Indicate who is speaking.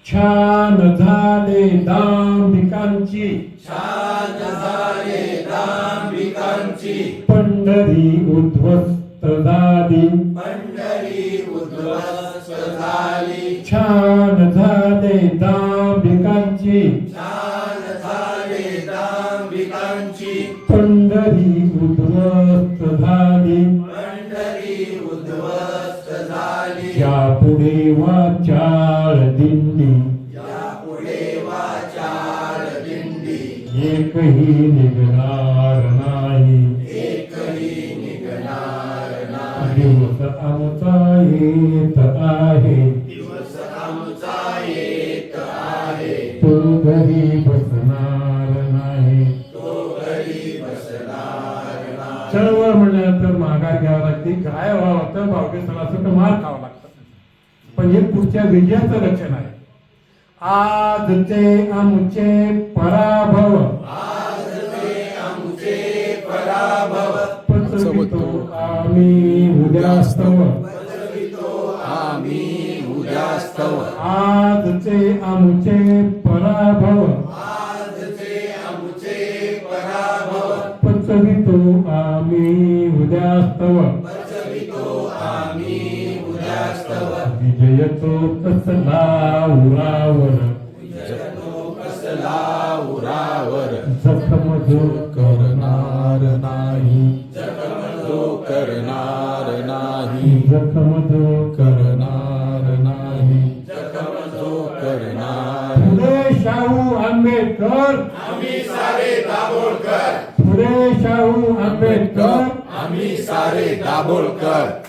Speaker 1: छान झाले दांभिकांची पंढरी उद्ध्वस्त झाली छान झाले दांभिकांची पंढरी उद्ध्वस्त झाली यापुढे वाचाळ दिंडी एकही निघणार नाही दिवस आमचा येत आहे तो घरी बसणार नाही चळवळ म्हणल्यानंतर माघार घ्यावं लागते काय व्हावं लागतं भावके सणासुट मार खावं लागतं पण हे पुढच्या विजयाचं लक्षण आहे आजचे आमचे पराभव पचवितो आम्ही उद्यास्तव आजचे आमचे पराभव पचवितो आम्ही उद्यास्तव विजयतो कसला उरावर जखम जो करणार नाही जखम जो करणार नाही पुढे शाहू आंबेडकर पुढे शाहू आंबेडकर
Speaker 2: आम्ही सारे दाभोळकर